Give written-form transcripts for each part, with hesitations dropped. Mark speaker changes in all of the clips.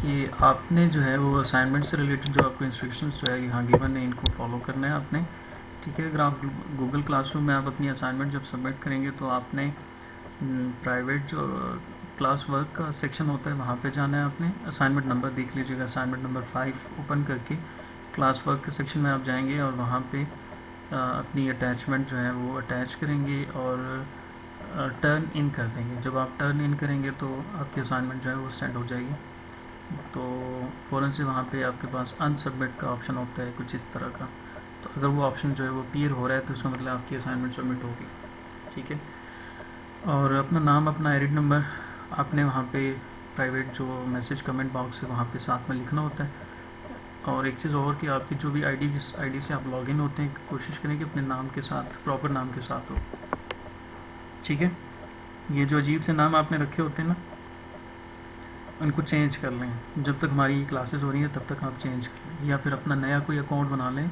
Speaker 1: कि आपने जो है वो असाइनमेंट से रिलेटेड जो आपको इंस्ट्रक्शंस जो है यहाँ गिवन है इनको फॉलो करना है आपने। ठीक है, अगर आप गूगल क्लासरूम में आप अपनी असाइनमेंट जब सबमिट करेंगे तो आपने प्राइवेट जो क्लास वर्क का सेक्शन होता है वहाँ पे जाना है। आपने असाइनमेंट नंबर देख लीजिएगा, असाइनमेंट नंबर 5 ओपन करके क्लास वर्क के सेक्शन में आप जाएंगे और वहाँ पे अपनी अटैचमेंट जो है वो अटैच करेंगे और टर्न इन कर देंगे। जब आप टर्न इन करेंगे तो आपकी असाइनमेंट जो है वो सेंड हो जाएगी। तो फ़ौरन से वहाँ पे आपके पास अनसबमिट का ऑप्शन होता है कुछ इस तरह का। तो अगर वो ऑप्शन जो है वो अपीयर हो रहा है तो उसका मतलब आपकी असाइनमेंट सबमिट होगी। ठीक है, और अपना नाम, अपना एडिट नंबर आपने वहाँ पे प्राइवेट जो मैसेज कमेंट बॉक्स है वहाँ पे साथ में लिखना होता है। और एक चीज़ और कि आपकी जो भी आईडी, जिस आईडी से आप लॉगिन होते हैं, कोशिश करें कि अपने नाम के साथ, प्रॉपर नाम के साथ हो। ठीक है, ये जो अजीब से नाम आपने रखे होते हैं ना, उनको चेंज कर लें। जब तक हमारी क्लासेस हो रही हैं तब तक आप चेंज कर लें, या फिर अपना नया कोई अकाउंट बना लें,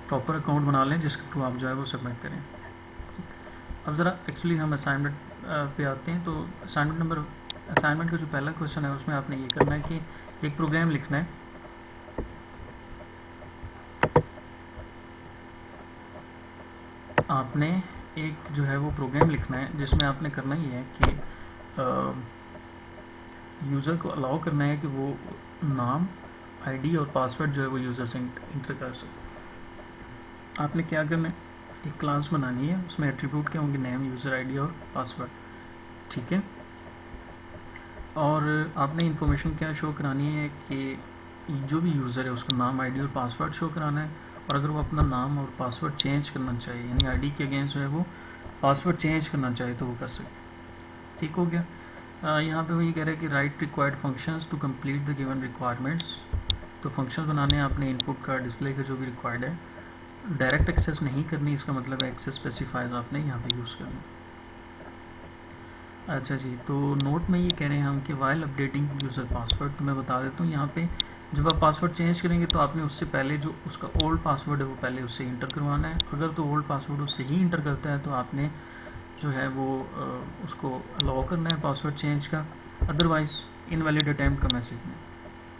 Speaker 1: प्रॉपर अकाउंट बना लें जिसके थ्रू आप जो है वो सबमिट करें। अब ज़रा एक्चुअली हम असाइनमेंट पे आते हैं। तो असाइनमेंट का जो पहला क्वेश्चन है उसमें आपने ये करना है कि एक प्रोग्राम लिखना है। आपने एक जो है वो प्रोग्राम लिखना है जिसमें आपने करना ही है कि यूज़र को अलाउ करना है कि वो नाम, आईडी और पासवर्ड जो है वो यूज़र से इंटर कर सके। आपने क्या करना है, एक क्लास बनानी है, उसमें एट्रीब्यूट क्या होंगे, नेम, यूज़र आईडी और पासवर्ड। ठीक है, और आपने इन्फॉर्मेशन क्या शो करानी है कि जो भी यूज़र है उसका नाम, आईडी और पासवर्ड शो कराना है। और अगर वो अपना नाम और पासवर्ड चेंज करना चाहिए, यानी आईडी के अगेंस्ट जो है वो पासवर्ड चेंज करना चाहिए, तो वो कर सके। ठीक हो गया। यहाँ पे वो ये कह रहा है कि write required functions to complete the given requirements. तो फंक्शन बनाने हैं आपने, इनपुट का, डिस्प्ले का जो भी रिक्वायर्ड है। डायरेक्ट एक्सेस नहीं करनी, इसका मतलब है एक्सेस स्पेसिफायर्स आपने यहाँ पे यूज़ करना। अच्छा जी, तो नोट में ये कह रहे हैं हम कि वाइल अपडेटिंग यूज़र पासवर्ड, तो मैं बता देता हूँ यहाँ पे जब आप पासवर्ड चेंज करेंगे तो आपने उससे पहले जो उसका ओल्ड पासवर्ड है वो पहले उससे इंटर करवाना है। अगर तो ओल्ड पासवर्ड उससे ही इंटर करता है तो आपने जो है वो उसको अलाउ करना है पासवर्ड चेंज का, अदरवाइज़ इनवैलिड अटैम्प्ट का मैसेज में।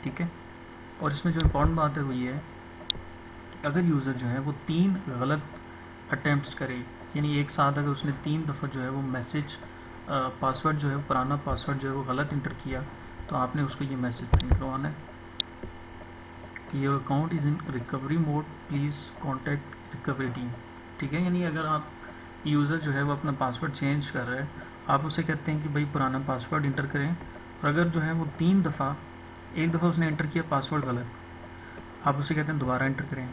Speaker 1: ठीक है, और इसमें जो इम्पोर्टेंट बात है वो ये है कि अगर यूज़र जो है वो 3 गलत अटैम्प्ट करे, यानी एक साथ अगर उसने 3 दफ़ा जो है वो मैसेज पासवर्ड जो है, पुराना पासवर्ड जो है वो गलत इंटर किया, तो आपने उसको ये मैसेज प्रिंट करवाना है कि your account is in recovery mode, please contact recovery team. ठीक है, यानी अगर आप यूज़र जो है वो अपना पासवर्ड चेंज कर रहा है, आप उसे कहते हैं कि भाई पुराना पासवर्ड इंटर करें, और अगर जो है वो 3 दफ़ा, एक दफ़ा उसने इंटर किया पासवर्ड गलत, आप उसे कहते हैं दोबारा इंटर करें।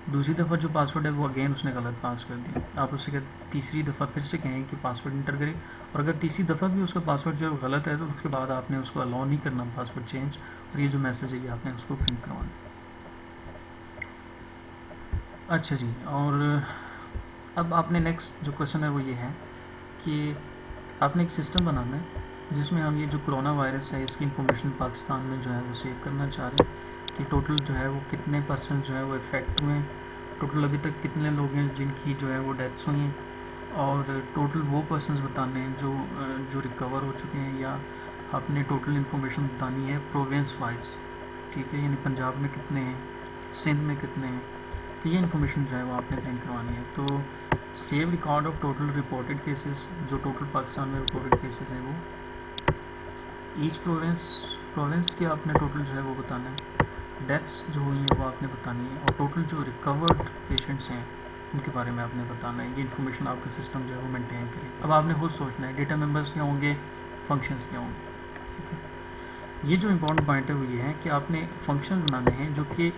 Speaker 1: दूसरी दफ़ा जो पासवर्ड है वो अगेन उसने गलत पास कर दिया, आप उससे कहते तीसरी दफ़ा फिर से कहें कि पासवर्ड इंटर करें, और अगर तीसरी दफ़ा भी उसका पासवर्ड जो है गलत है तो उसके बाद आपने उसको अलाउ नहीं करना पासवर्ड चेंज, और ये जो मैसेज है ये आपने उसको प्रिंट करवाना। अच्छा जी, और अब आपने नेक्स्ट जो क्वेश्चन है वो ये है कि आपने एक सिस्टम बनाना है जिसमें हम ये जो कोरोना वायरस है इसकी इंफॉर्मेशन पाकिस्तान में जो है वो सेव करना चाह रहे हैं कि टोटल जो है वो कितने परसेंट जो है वो इफेक्ट हुए, टोटल अभी तक कितने लोग हैं जिनकी जो है वो डेथ्स हुई हैं, और टोटल वो पर्सनस बताने हैं जो रिकवर हो चुके हैं, या आपने टोटल इन्फॉर्मेशन बतानी है प्रोविंस वाइज। ठीक है, यानी पंजाब में कितने हैं, सिंध में कितने हैं, तो ये इन्फॉर्मेशन जो है वो आपने प्रिंट करवानी है। तो save record of total reported cases, जो टोटल पाकिस्तान में रिपोर्टेड केसेस हैं वो ईच प्रोविंस के आपने टोटल जो है वो बताना है। डेथ्स जो हुई हैं वो आपने बतानी है, और टोटल जो रिकवर्ड पेशेंट्स हैं उनके बारे में आपने बताना है। ये इन्फॉर्मेशन आपका सिस्टम जो है वो मेंटेन करे। अब आपने खुद सोचना है डेटा मेंबर्स क्या होंगे, फंक्शंस क्या होंगे। ठीक है, ये जो इम्पोर्टेंट पॉइंट है वो ये है कि आपने फंक्शन बनाने हैं जो कि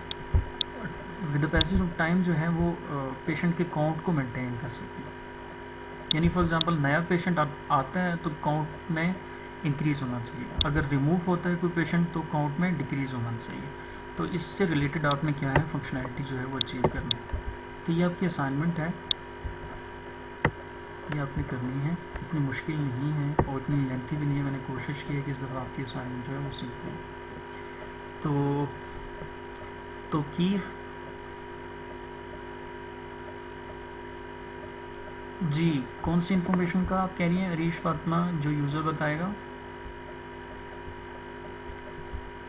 Speaker 1: with the passage of time जो है वो पेशेंट के काउंट को मेंटेन कर सके। यानी फॉर एग्जांपल नया पेशेंट आता है तो काउंट में इंक्रीज़ होना चाहिए, अगर रिमूव होता है कोई पेशेंट तो काउंट में डिक्रीज़ होना चाहिए। तो इससे रिलेटेड आपने क्या है फंक्शनैलिटी जो है वो अचीव करनी है। तो ये आपकी असाइनमेंट है, ये आपने करनी है, इतनी मुश्किल नहीं है और इतनी लेंथी भी नहीं है। मैंने कोशिश की है कि इस दफ़ा आपकी असाइनमेंट जो है वो सीख लें। तो की जी, कौन सी इन्फॉर्मेशन का आप कह रही हैं अरीश फातिमा, जो यूज़र बताएगा?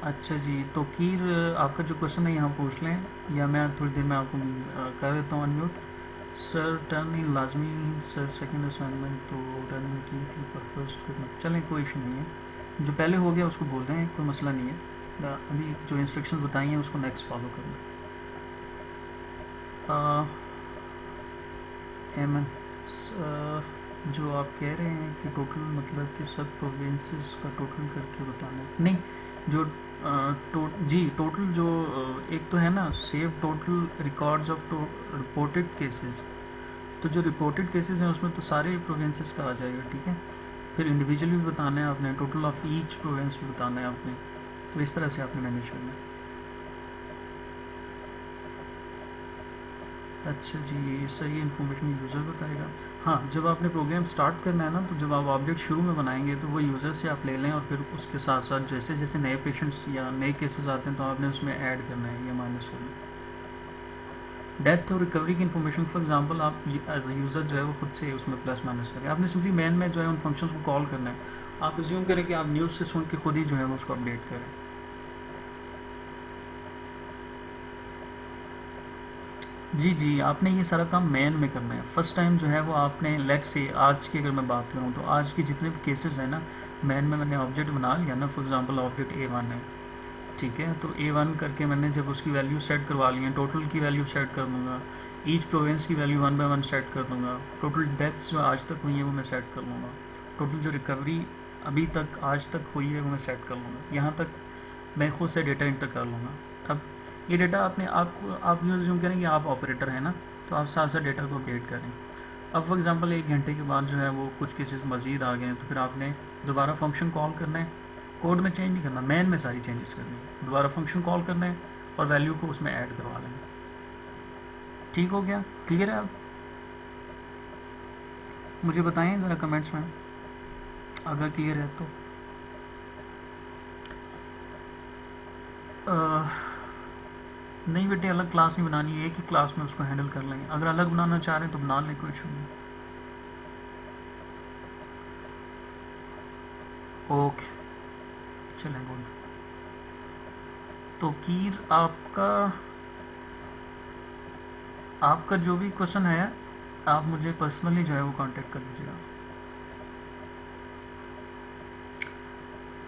Speaker 1: अच्छा जी, तो कीर आपका जो क्वेश्चन है यहाँ पूछ लें, या मैं थोड़ी देर में आपको कर देता हूँ अनम्यूट। सर टर्न इन लाजमी, सर सेकंड असाइनमेंट तो रन की थी पर फर्स्ट को चलें, कोई इशू नहीं है। जो पहले हो गया उसको बोल रहे हैं, कोई मसला नहीं है। अभी जो इंस्ट्रक्शन बताई हैं उसको नेक्स्ट फॉलो करना। एमन, जो आप कह रहे हैं कि टोटल मतलब कि सब प्रोविंसेस का टोटल करके बताना है। नहीं, जो जी टोटल जो एक तो है ना, save total records of reported cases, तो जो रिपोर्टेड केसेस हैं उसमें तो सारे प्रोविंसेस का आ जाएगा, ठीक है। फिर इंडिविजुअली भी बताना है आपने, टोटल ऑफ ईच प्रोविंस भी बताना है आपने, तो इस तरह से आपने मैनेज करना है। अच्छा जी, सही इन्फॉर्मेशन यूज़र बताएगा। हाँ, जब आपने प्रोग्राम स्टार्ट करना है ना, तो जब आप ऑब्जेक्ट शुरू में बनाएंगे तो वो यूज़र से आप ले लें, और फिर उसके साथ साथ जैसे जैसे नए पेशेंट्स या नए केसेस आते हैं तो आपने उसमें ऐड करना है या माइनस करना है। डेथ और रिकवरी की इन्फॉर्मेशन फॉर एग्जांपल आप एज अ यूज़र जो है वो खुद से उसमें प्लस माइनस करें। आपने सिंपली मेन में जो है उन फंक्शंस को कॉल करना है। आप रिज्यूम करें कि आप न्यूज़ से सुन के खुद ही जो है वो उसको अपडेट करें। जी जी, आपने ये सारा काम मेन में करना है। फर्स्ट टाइम जो है वो आपने, लेट से आज की अगर मैं बात करूँ तो आज की जितने भी केसेस हैं ना, मेन में मैंने ऑब्जेक्ट बना लिया ना, फॉर एग्जांपल ऑब्जेक्ट A1 है, ठीक है। तो A1 करके मैंने जब उसकी वैल्यू सेट करवा ली है, टोटल की वैल्यू सेट कर दूँगा, ईच प्रोविंस की वैल्यू 1 बाय 1 सेट कर दूँगा, टोटल डेथ्स जो आज तक हुई है वो मैं सेट कर लूँगा, टोटल जो रिकवरी अभी तक आज तक हुई है वो मैं सेट कर लूँगा। यहाँ तक मैं खुद से डेटा इंटर कर लूँगा। अब ये डेटा आपने आप जो रिज्यूम करें कि आप ऑपरेटर हैं ना, तो आप साथ साथ डेटा को अपडेट करें। अब फॉर एग्जांपल 1 घंटे के बाद जो है वो कुछ केसेस मज़ीद आ गए हैं, तो फिर आपने दोबारा फंक्शन कॉल करना है। कोड में चेंज नहीं करना, मेन में सारी चेंजेस करनी है, दोबारा फंक्शन कॉल करना है और वैल्यू को उसमें ऐड करवा लेंगे। ठीक हो गया? क्लियर है? अब मुझे बताएं ज़रा कमेंट्स में अगर क्लियर है तो। नहीं बेटे, अलग क्लास नहीं बनानी है, एक ही क्लास में उसको हैंडल कर लेंगे। अगर अलग बनाना चाह रहे हैं तो बना लें, कोई इशू नहीं। ओके, चलें गुड। तो कीर आपका जो भी क्वेश्चन है आप मुझे पर्सनली जो है वो कांटेक्ट कर लीजिएगा।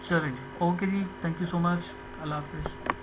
Speaker 1: चलें जी, ओके जी, thank you so much, Allah हाफिज़।